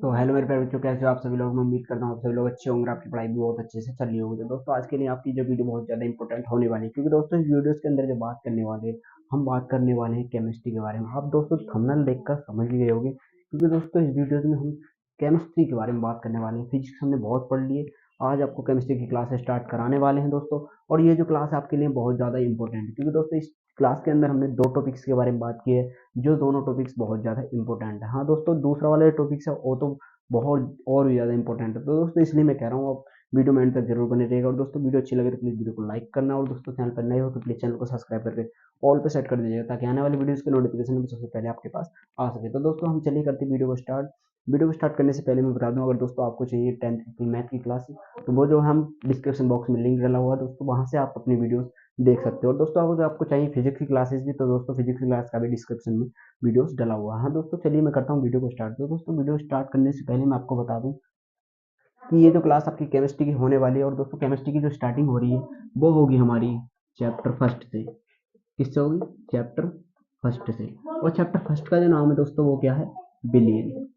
तो हेलो मेरे प्यारे बच्चों, कैसे हो आप सभी लोग। मैं उम्मीद करता हूँ आप सभी लोग अच्छे होंगे, आपकी पढ़ाई भी बहुत अच्छे से चल रही होगी। तो दोस्तों आज के लिए आपकी जो वीडियो बहुत ज़्यादा इंपॉर्टेंट होने वाली है, क्योंकि दोस्तों इस वीडियोस के अंदर जो बात करने वाले हैं, हम बात करने वाले हैं केमिस्ट्री के बारे में। आप दोस्तों थंबनेल देखकर समझ ही गए होंगे, क्योंकि दोस्तों इस वीडियोस में हम केमिस्ट्री के बारे में बात करने वाले हैं। फिजिक्स हमने बहुत पढ़ लिए, आज आपको केमिस्ट्री की क्लास स्टार्ट कराने वाले हैं दोस्तों। और ये जो क्लास आपके लिए बहुत ज़्यादा इंपॉर्टेंट है, क्योंकि दोस्तों इस क्लास के अंदर हमने दो टॉपिक्स के बारे में बात की है, जो दोनों टॉपिक्स बहुत ज़्यादा इंपॉर्टेंट है। हाँ दोस्तों, दूसरा वाला जो टॉपिक्स है वो तो बहुत और भी ज़्यादा इंपॉर्टेंट है। तो दोस्तों इसलिए मैं कह रहा हूँ आप वीडियो में एंड तक जरूर बने रहिएगा। और दोस्तों वीडियो अच्छी लगे तो प्लीज़ वीडियो को लाइक करना, और दोस्तों चैनल पर नए हो तो प्लीज़ चैनल को सब्सक्राइब करके ऑल पे सेट कर दीजिएगा, ताकि आने वाली वीडियोस की नोटिफिकेशन सबसे पहले आपके पास आ सके। तो दोस्तों हम चलिए करते वीडियो को स्टार्ट। वीडियो को स्टार्ट करने से पहले मैं बता दूं, अगर दोस्तों आपको चाहिए 10th की मैथ की क्लास, तो वो जो हम डिस्क्रिप्शन बॉक्स में लिंक डाला हुआ है दोस्तों, वहाँ से आप अपनी वीडियोस देख सकते हो। और दोस्तों अगर आपको चाहिए फिजिक्स की क्लासेस भी, तो दोस्तों फिजिक्स की क्लास का भी डिस्क्रिप्शन में वीडियोस डला हुआ है। हाँ दोस्तों, चलिए मैं करता हूँ वीडियो को स्टार्ट। तो दोस्तों वीडियो स्टार्ट करने से पहले मैं आपको बता दूं कि ये जो क्लास आपकी केमिस्ट्री की होने वाली है, और दोस्तों केमिस्ट्री की जो स्टार्टिंग हो रही है वो होगी हमारी चैप्टर फर्स्ट से। किससे होगी? चैप्टर फर्स्ट से। और चैप्टर फर्स्ट का जो नाम है दोस्तों वो क्या है? बिलियन।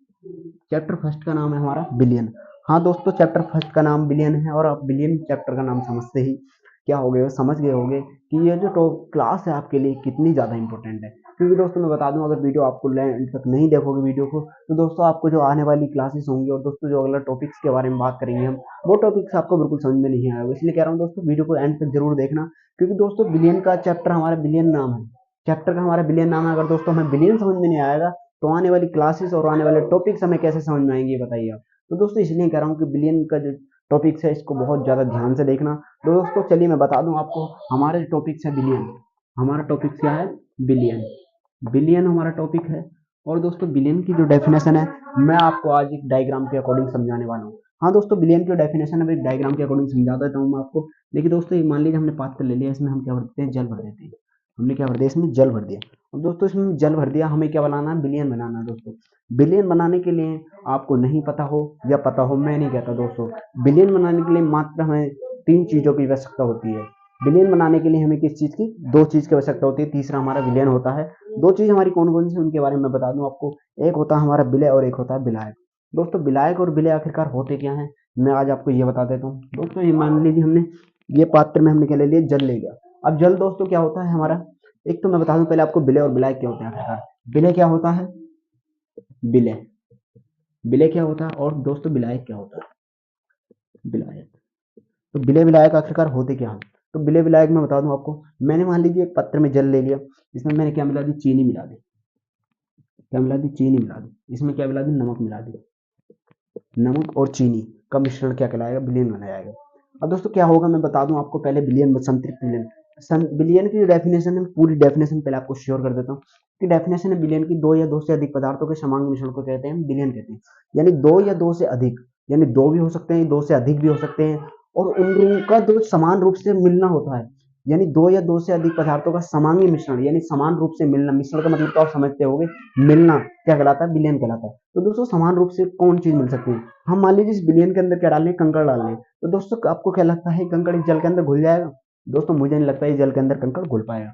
चैप्टर फर्स्ट का नाम है हमारा बिलियन। हाँ दोस्तों, चैप्टर फर्स्ट का नाम बिलियन है, और आप बिलियन चैप्टर का नाम समझते ही क्या हो गए, समझ गए होंगे कि ये जो क्लास है आपके लिए कितनी ज़्यादा इंपॉर्टेंट है। क्योंकि दोस्तों मैं बता दूं, अगर वीडियो आपको एंड तक नहीं देखोगे वीडियो को, तो दोस्तों आपको जो आने वाली क्लासेस होंगी, और दोस्तों जो अगला टॉपिक्स के बारे में बात करेंगे हम, वो टॉपिक्स आपको बिल्कुल समझ में नहीं आएगा। इसलिए कह रहा हूँ दोस्तों वीडियो को एंड तक जरूर देखना, क्योंकि दोस्तों बिलियन का चैप्टर हमारा बिलियन नाम है, चैप्टर का हमारा बिलियन नाम है। अगर दोस्तों हमें बिलियन समझ में नहीं आएगा, तो आने वाली क्लासेस और आने वाले टॉपिक्स हमें कैसे समझ में आएंगे, ये बताइए आप। तो दोस्तों इसलिए कह रहा हूँ कि बिलियन का जो टॉपिक्स है इसको बहुत ज़्यादा ध्यान से देखना। तो दोस्तों चलिए मैं बता दूं आपको, हमारा जो टॉपिक्स है बिलियन, हमारा टॉपिक क्या है? बिलियन। बिलियन हमारा टॉपिक है। और दोस्तों बिलियन की जो डेफिनेशन है, मैं आपको आज एक डायग्राम के अकॉर्डिंग समझाने वाला हूँ। हाँ दोस्तों, बिलियन की डेफिनेशन है, एक डायग्राम के अकॉर्डिंग समझा देता हूँ मैं आपको। देखिए दोस्तों, मान लीजिए हमने पात्र ले लिया, इसमें हम क्या भर देते हैं? जल भर देते हैं। हमने क्या भर दिया? इसमें जल भर दिया। अब दोस्तों इसमें जल भर दिया, हमें क्या बनाना है? बिलियन बनाना है दोस्तों। बिलियन बनाने के लिए आपको नहीं पता हो या पता हो, मैं नहीं कहता दोस्तों, बिलियन बनाने के लिए मात्र हमें तीन चीजों की आवश्यकता होती है। बिलियन बनाने के लिए हमें किस चीज की? दो चीज की आवश्यकता होती है, तीसरा हमारा विलयन होता है। दो चीज हमारी कौन कौन सी, उनके बारे में बता दूं आपको। एक होता है हमारा विलय, और एक होता है विलायक। दोस्तों विलायक और विलय आखिरकार होते क्या है, मैं आज आपको ये बता देता हूँ। दोस्तों ये मान लीजिए हमने ये पात्र में हमने क्या ले लिया? जल ले लिया। अब जल दोस्तों क्या होता है हमारा, एक तो मैं बता दूं पहले आपको, विलय और विलायक क्या होते हैं आखिरकार। विलय क्या होता है? विलय। विलय क्या होता है? और दोस्तों विलायक क्या होता है? विलायक। तो विलय विलायक आखिरकार होते क्या हैं? तो विलय विलायक मैं बता दूं आपको, मैंने मान लीजिए एक पत्र में जल ले लिया, इसमें मैंने क्या मिला दी? चीनी मिला दी। क्या मिला दी? चीनी मिला दी। इसमें क्या मिला दी? नमक मिला दी। नमक और चीनी का मिश्रण क्या कहलाएगा? विलयन बना जाएगा। अब दोस्तों क्या होगा, मैं बता दूं आपको पहले विलयन, संतृप्त विलयन। विलयन की जो डेफिनेशन है, पूरी डेफिनेशन पहले आपको शेयर कर देता हूँ कि डेफिनेशन है विलयन की, दो या दो से अधिक पदार्थों के समांग मिश्रण को कहते हैं विलयन कहते हैं। यानी दो या दो से अधिक, यानी दो भी हो सकते हैं, दो से अधिक भी हो सकते हैं, और उनका जो समान रूप से मिलना होता है, यानी दो या दो से अधिक पदार्थों का समांगी मिश्रण, यानी समान रूप से मिलना। मिश्रण का मतलब तो आप समझते होंगे, मिलना क्या कहलाता है? विलयन कहलाता है। तो दोस्तों समान रूप से कौन चीज मिल सकती है? हम मान लीजिए इस विलयन के अंदर क्या डाल रहे हैं? कंकड़ डाल रहे हैं। तो दोस्तों आपको क्या लगता है, कंकड़ इस जल के अंदर घुल जाएगा? दोस्तों मुझे नहीं लगता है जल के अंदर कंकड़ घुल पाएगा।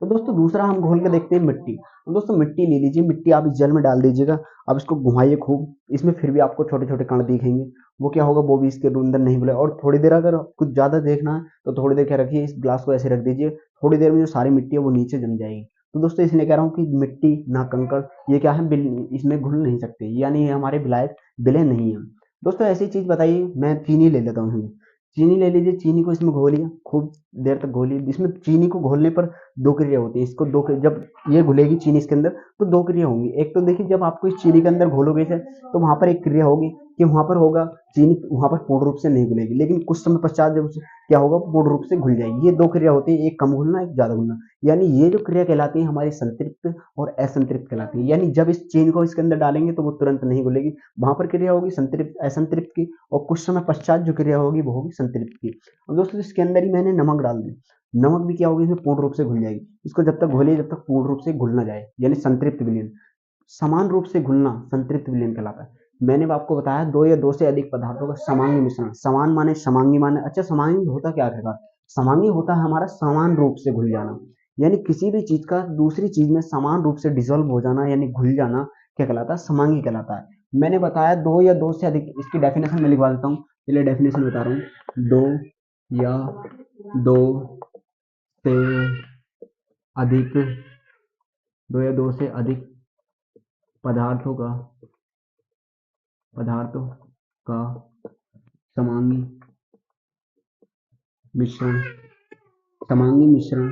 तो दोस्तों दूसरा हम घोल के देखते हैं मिट्टी। तो दोस्तों मिट्टी ले लीजिए, मिट्टी आप इस जल में डाल दीजिएगा, आप इसको घुमाइए खूब, इसमें फिर भी आपको छोटे छोटे कण दिखेंगे। वो क्या होगा? वो भी इसके अंदर नहीं घुले। और थोड़ी देर अगर कुछ ज्यादा देखना है तो थोड़ी देर क्या रखिए, इस ग्लास को ऐसे रख दीजिए, थोड़ी देर में जो सारी मिट्टी है वो नीचे जम जाएगी। तो दोस्तों इसलिए कह रहा हूँ कि मिट्टी ना कंकड़, ये क्या है? इसमें घुल नहीं सकते, यानी ये हमारे विलायक विलय नहीं है। दोस्तों ऐसी चीज बताइए, मैं चीनी ले लेता हूँ। चीनी ले लीजिए, चीनी को इसमें घोलिए, खूब देर तक घोलिए। इसमें चीनी को घोलने पर दो क्रिया होती है। इसको दो, जब ये घुलेगी चीनी इसके अंदर, तो दो क्रिया होंगी। एक तो देखिए, जब आपको इस चीनी के अंदर घोलोगे इसे, तो वहां पर एक क्रिया होगी कि वहां पर होगा चीनी वहां पर पूर्ण रूप से नहीं घुलेगी, लेकिन कुछ समय पश्चात जब क्या होगा, पूर्ण रूप से घुल जाएगी। ये दो क्रिया होती है, एक कम घुलना, एक ज्यादा घुलना। यानी ये जो क्रिया कहलाती है हमारी संतृप्त और असंतृप्त कहलाती है। यानी जब इस चीनी को इसके अंदर डालेंगे तो वो तुरंत नहीं घुलेगी, वहां पर क्रिया होगी संतृप्त असंतृप्त की, और कुछ समय पश्चात जो क्रिया होगी वो होगी संतृप्त की। अब दोस्तों इसके अंदर ही मैंने नमक डाल दिया, नमक भी क्या होगी? इसमें पूर्ण रूप से घुल जाएगी। इसको जब तक घोलिए जब तक पूर्ण रूप से घुल ना जाए, यानी संतृप्त विलयन। समान रूप से घुलना संतृप्त विलयन कहलाता है। मैंने आपको बताया दो या दो से अधिक पदार्थों का समांगी मिश्रण। समान माने समांगी माने, अच्छा समांगी होता क्या आखिरकार? समांगी होता है हमारा समान रूप से घुल जाना, यानी किसी भी चीज का दूसरी चीज में समान रूप से डिसॉल्व हो जाना, यानी घुल जाना क्या कहलाता है? समांगी कहलाता है। मैंने बताया दो या दो से अधिक, इसकी डेफिनेशन में लिखवा देता हूँ, चलिए डेफिनेशन बता रहा हूँ। या दो से अधिक दो या दो से अधिक पदार्थों का पदार्थों का समांगी मिश्रण समांगी मिश्रण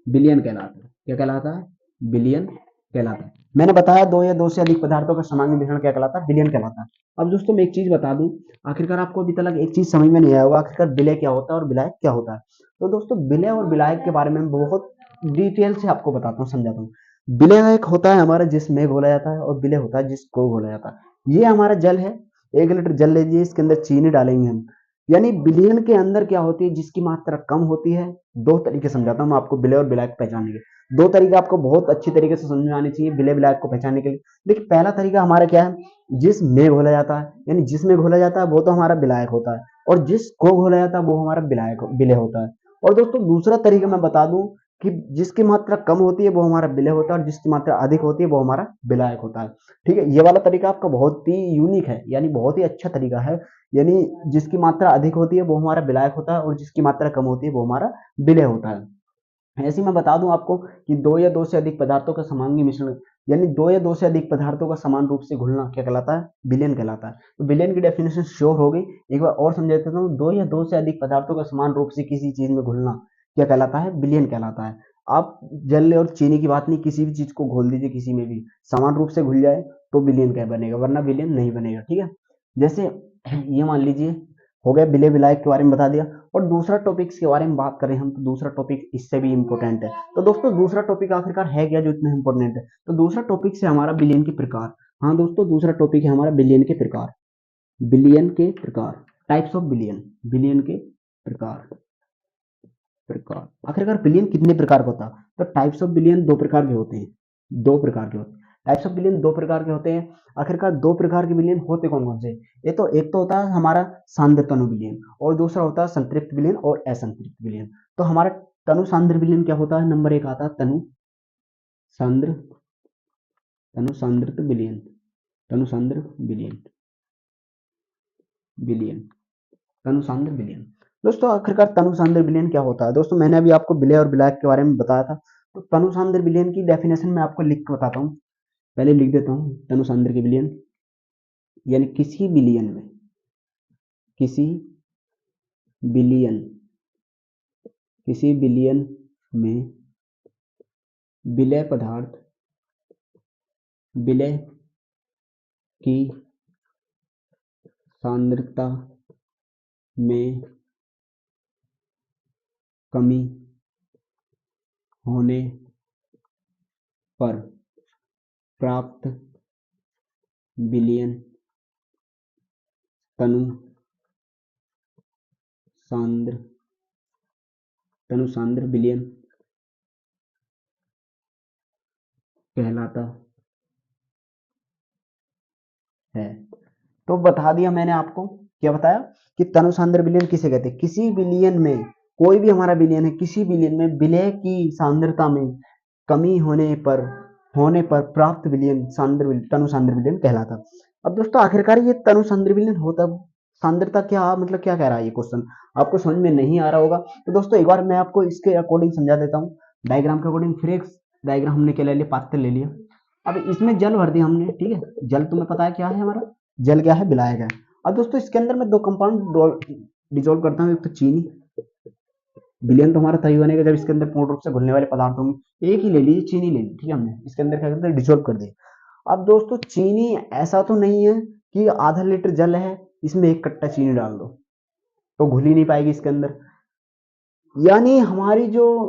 विलयन कहलाता है। क्या कहलाता है? विलयन कहलाता है। मैंने बताया दो या दो से अधिक पदार्थों का समांगी मिश्रण क्या कहलाता है? विलयन कहलाता है। अब दोस्तों मैं एक चीज बता दूं, आखिरकार आपको अभी तक एक चीज समझ में नहीं आया होगा, आखिरकार विलय क्या होता है और विलायक क्या होता है। तो दोस्तों विलय और विलायक के बारे में बहुत डिटेल से आपको बताता हूँ, समझाता हूँ। विलय एक होता है हमारा जिसमें घोला जाता है, और विलय होता है जिसको घोला जाता है। ये हमारा जल है, 1 लीटर जल लीजिए, इसके अंदर चीनी डालेंगे हम। यानी विलयन के अंदर क्या होती है, जिसकी मात्रा कम होती है। दो तरीके समझाता हूँ मैं आपको विलय और विलायक पहचानने के। दो तरीके आपको बहुत अच्छी तरीके से समझ में आने चाहिए विलय विलायक को पहचानने के लिए। देखिए पहला तरीका हमारा क्या है, जिसमें घोला जाता है, यानी जिसमें घोला जाता है वो तो हमारा विलायक होता है, और जिसको घोला जाता है वो हमारा विलय होता है। और दोस्तों दूसरा तरीका मैं बता दूं कि जिसकी मात्रा कम होती है वो हमारा विलय होता है, और जिसकी मात्रा अधिक होती है वो हमारा विलायक होता है। ठीक है, ये वाला तरीका आपका बहुत ही यूनिक है, यानी बहुत ही अच्छा तरीका है। यानी जिसकी मात्रा अधिक होती है वो हमारा विलायक होता है, और जिसकी मात्रा कम होती है वो हमारा विलय होता है। ऐसे ही मैं बता दूं आपको कि दो या दो से अधिक पदार्थों का समांगी मिश्रण, यानी दो या दो से अधिक पदार्थों का समान रूप से घुलना क्या कहलाता है? विलयन कहलाता है। तो विलयन की डेफिनेशन श्योर हो गई। एक बार और समझा देता हूँ, दो या दो से अधिक पदार्थों का समान रूप से किसी चीज में घुलना क्या कहलाता है? विलयन कहलाता है। आप जल और चीनी की बात नहीं, किसी भी चीज को घोल दीजिए, किसी में भी समान रूप से घुल जाए तो विलयन क्या बनेगा, वरना विलयन नहीं बनेगा। ठीक है, जैसे ये मान लीजिए हो गया, विलय विलायक के बारे में बता दिया। और दूसरा टॉपिक के बारे में बात करें हम, तो दूसरा टॉपिक इससे भी इंपॉर्टेंट है। तो दोस्तों दूसरा टॉपिक आखिरकार है क्या जो इतना इंपॉर्टेंट है? तो दूसरा टॉपिक से हमारा बिलियन के प्रकार। हाँ दोस्तों, दूसरा टॉपिक है हमारा बिलियन के प्रकार। बिलियन के प्रकार, टाइप्स ऑफ बिलियन। बिलियन के प्रकार प्रकार आखिरकार बिलियन कितने प्रकार का होता है? तो टाइप्स ऑफ बिलियन दो प्रकार के होते हैं। दो प्रकार के होते हैं टाइप्स ऑफ बिलियन, दो प्रकार के होते हैं। आखिरकार दो प्रकार के बिलियन होते कौन कौन से? ये तो एक तो होता है हमारा सांद्र तनु बिलियन, और दूसरा होता है संतृप्त बिलियन और असंतृप्त बिलियन। तो हमारा तनु सांद्र बिलियन क्या होता है? नंबर एक आता है तनु सांद्र तनु सांद्रत बिलियन। तनु सांद्र बिलियन बिलियन तनु सांद्र बिलियन। दोस्तों आखिरकार तनु सांद्र बिलियन क्या होता है? दोस्तों मैंने अभी आपको विलय और विलायक के बारे में बताया था। तो तनु सांद्र बिलियन की डेफिनेशन मैं आपको लिख के बताता हूँ, पहले लिख देता हूँ। तनु सांद्र के विलयन, यानी किसी बिलियन किसी बिलियन में विलय की सांद्रता में कमी होने पर प्राप्त विलयन तनु सांद्र विलयन कहलाता है। तो बता दिया मैंने आपको, क्या बताया कि तनु सांद्र विलयन किसे कहते हैं? किसी विलयन में, कोई भी हमारा विलयन है, किसी विलयन में विलय की सांद्रता में कमी होने पर प्राप्त विलयन तनु सांद्र विलयन कहलाता। अब दोस्तों आखिरकार ये तनु सांद्र विलयन होता, सांद्रता क्या मतलब, क्या कह रहा है ये क्वेश्चन? आपको समझ में नहीं आ रहा होगा, तो दोस्तों एक बार मैं आपको इसके अकॉर्डिंग समझा देता हूँ। डायग्राम के अकॉर्डिंग फिर एक डायग्राम हमने क्या ले लिया, पात्र ले लिया। अब इसमें जल भर दिया हमने, ठीक है। जल तुम्हें पता है क्या है हमारा, जल क्या है, विलायक है। अब दोस्तों इसके अंदर मैं दो कंपाउंड डिजोल्व करता हूँ, एक तो चीनी। विलयन तो हमारा तभी बनेगा जब इसके अंदर पूर्ण रूप से घुलने वाले पदार्थ होंगे। एक ही ले लीजिए, चीनी ले ली, ठीक है, हमने इसके अंदर क्या करते हैं, डिजोल्व कर दिया। अब दोस्तों चीनी ऐसा तो नहीं है कि आधा लीटर जल है इसमें एक कट्टा चीनी डाल दो तो घुल ही नहीं पाएगी इसके अंदर। यानी हमारी जो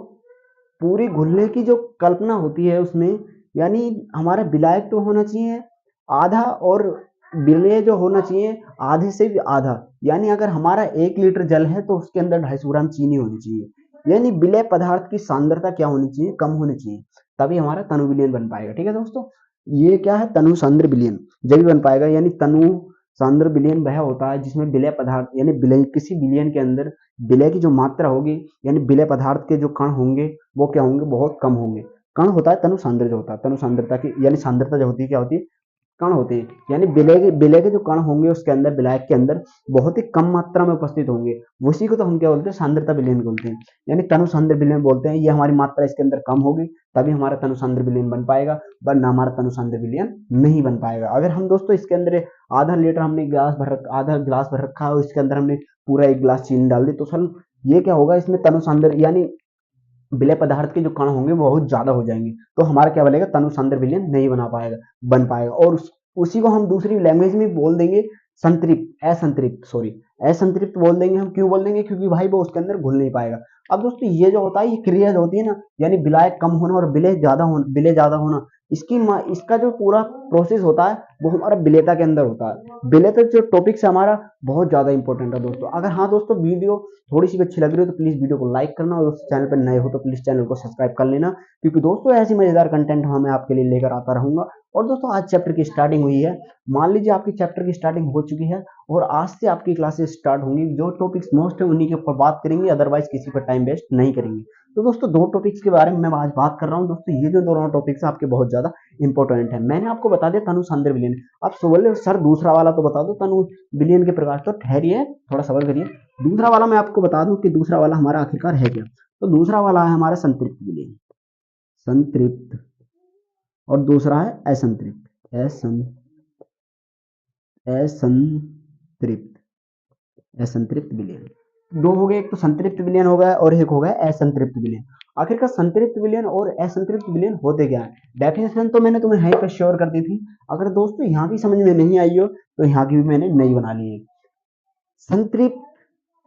पूरी घुलने की जो कल्पना होती है उसमें, यानी हमारा विलायक तो होना चाहिए आधा, और विलय जो होना चाहिए आधे से भी आधा। यानी अगर हमारा 1 लीटर जल है तो उसके अंदर 250 ग्राम चीनी होनी चाहिए। यानी विलय पदार्थ की सांद्रता क्या होनी चाहिए, कम होनी चाहिए, तभी हमारा तनु विलयन बन पाएगा। ठीक है दोस्तों, ये क्या है, तनु सांद्र विलयन जब भी बन पाएगा। यानी तनु सांद्र विलयन वह होता है जिसमें विलय पदार्थ, यानी विलय, किसी विलयन के अंदर विलय की जो मात्रा होगी, यानी विलय पदार्थ के जो कण होंगे वो क्या होंगे, बहुत कम होंगे। कण होता है तनु सांद्र, जो होता है तनु सांद्रता की, यानी सांद्रता जो होती है क्या होती है, कण होते हैं, यानी विलय के जो कण होंगे उसके अंदर, विलायक के अंदर बहुत ही कम मात्रा में उपस्थित होंगे, उसी को तो हम क्या बोलते हैं, सांद्रता विलयन बोलते हैं, यानी तनु सांद्र विलयन बोलते हैं। ये हमारी मात्रा इसके अंदर कम होगी तभी हमारा तनु सांद्र विलयन बन पाएगा, वरना हमारा तनु सांद्र विलयन नहीं बन पाएगा। अगर हम दोस्तों इसके अंदर आधा गिलास भर रखा है और इसके अंदर हमने पूरा एक गिलास चीनी डाल दी, तो सर ये क्या होगा, इसमें तनु सांद्र यानी विलय पदार्थ के जो कण होंगे वो बहुत ज्यादा हो जाएंगे, तो हमारा क्या बनेगा, तनु सांद्र विलयन नहीं बन पाएगा। और उसी को हम दूसरी लैंग्वेज में बोल देंगे संतृप्त, असंतृप्त, सॉरी, असंतृप्त बोल देंगे। हम क्यों बोल देंगे, क्योंकि भाई वो उसके अंदर घुल नहीं पाएगा। अब दोस्तों ये जो होता है, ये क्रिया जो होती है ना, यानी विलायक कम होना और विलय ज्यादा होना, इसका जो पूरा प्रोसेस होता है वो हमारा विलेयता के अंदर होता है। विलेयता जो टॉपिक है हमारा बहुत ज्यादा इंपॉर्टेंट है दोस्तों। अगर हाँ दोस्तों वीडियो थोड़ी सी भी अच्छी लग रही हो तो प्लीज वीडियो को लाइक करना, और उस चैनल पर नए हो तो प्लीज चैनल को सब्सक्राइब कर लेना, क्योंकि दोस्तों ऐसी मजेदार कंटेंट मैं आपके लिए लेकर आता रहूंगा। और दोस्तों आज चैप्टर की स्टार्टिंग हुई है, मान लीजिए आपकी चैप्टर की स्टार्टिंग हो चुकी है और आज से आपकी क्लासेस स्टार्ट होंगी। जो टॉपिक्स मोस्ट है उन्हीं के ऊपर बात करेंगे, अदरवाइज किसी पर टाइम वेस्ट नहीं करेंगे। तो दोस्तों दो टॉपिक्स के बारे में मैं आज बात कर रहा हूँ दोस्तों। ये जो दोनों टॉपिक्स है आपके बहुत ज्यादा इंपॉर्टेंट है। मैंने आपको बता दिया तनु सांद्र विलयन। आप बोले सर दूसरा वाला तो बता दो, तनु विलयन के प्रकार। तो ठहरिए, थोड़ा सबर करिए। दूसरा वाला मैं आपको बता दूं कि दूसरा वाला हमारा आखिरकार है क्या। तो दूसरा वाला है हमारा संतृप्त विलयन, संतृप्त, और दूसरा है असंतृप्त, असंतृप्त, असंतृप्त विलयन। दो हो गए, एक तो संतृप्त विलयन हो गया और एक हो गया असंतृप्त विलयन। आखिरकार संतृप्त विलयन और असंतृप्त विलयन होते क्या है, डेफिनेशन तो मैंने तुम्हें यहीं पर श्योर कर दी थी। अगर दोस्तों यहाँ भी समझ में नहीं आई हो तो यहाँ की भी मैंने नई बना ली है। संतृप्त,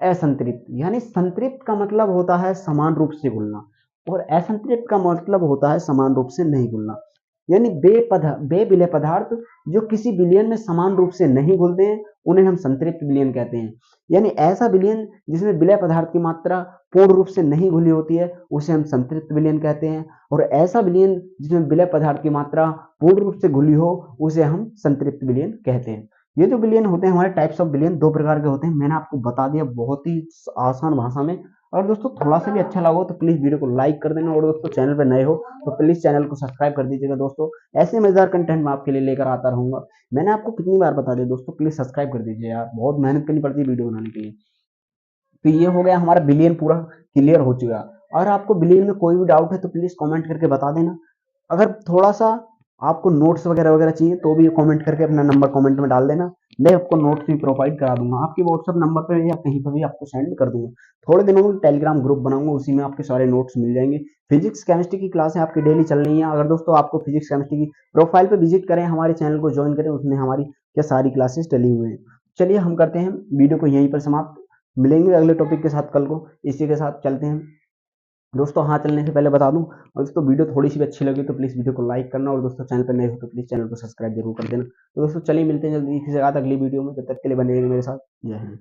असंतृप्त, यानी संतृप्त का मतलब होता है समान रूप से घुलना और असंतृप्त का मतलब होता है समान रूप से नहीं घुलना। यानी बे विलय पदार्थ जो किसी विलयन में समान रूप से नहीं घुलते हैं उन्हें हम संतृप्त विलयन कहते हैं। यानी ऐसा विलयन जिसमें विलय पदार्थ की मात्रा पूर्ण रूप से नहीं घुली होती है उसे हम संतृप्त विलयन कहते हैं, और ऐसा विलयन जिसमें विलय पदार्थ की मात्रा पूर्ण रूप से घुली हो उसे हम संतृप्त विलयन कहते हैं। ये जो विलयन होते हैं हमारे टाइप्स ऑफ विलयन दो प्रकार के होते हैं, मैंने आपको बता दिया बहुत ही आसान भाषा में। और दोस्तों थोड़ा सा भी अच्छा लगा हो तो प्लीज वीडियो को लाइक कर देना, और दोस्तों चैनल पर नए हो तो प्लीज चैनल को सब्सक्राइब कर दीजिएगा दोस्तों। ऐसे मजेदार कंटेंट मैं आपके लिए लेकर आता रहूंगा। मैंने आपको कितनी बार बता दिया दोस्तों, प्लीज सब्सक्राइब कर दीजिए यार, बहुत मेहनत करनी पड़ती है वीडियो बनाने के लिए। तो ये हो गया हमारा विलयन पूरा क्लियर हो चुका। और आपको विलयन में कोई भी डाउट है तो प्लीज कमेंट करके बता देना। अगर थोड़ा सा आपको नोट्स वगैरह वगैरह चाहिए तो भी कमेंट करके अपना नंबर कमेंट में डाल देना, मैं आपको नोट्स भी प्रोवाइड करा दूंगा आपके व्हाट्सएप नंबर पे या कहीं पर भी आपको सेंड कर दूंगा। थोड़े दिनों में टेलीग्राम ग्रुप बनाऊंगा, उसी में आपके सारे नोट्स मिल जाएंगे। फिजिक्स केमिस्ट्री की क्लासें आपकी डेली चल रही है। अगर दोस्तों आपको फिजिक्स केमिस्ट्री की प्रोफाइल पे विजिट करें, हमारे चैनल को ज्वाइन करें, उसमें हमारी क्या सारी क्लासेस डली हुई हैं। चलिए हम करते हैं वीडियो को यहीं पर समाप्त, मिलेंगे अगले टॉपिक के साथ कल को। इसी के साथ चलते हैं दोस्तों। हाँ चलने से पहले बता दूं, और दोस्तों वीडियो थोड़ी सी भी अच्छी लगी तो प्लीज वीडियो को लाइक करना, और दोस्तों चैनल पर नए हो तो प्लीज चैनल को सब्सक्राइब जरूर कर देना। तो दोस्तों चलिए मिलते हैं जल्दी किसी के साथ अगली वीडियो में, जब तक के लिए बने रहिए मेरे साथ। जय हिंद।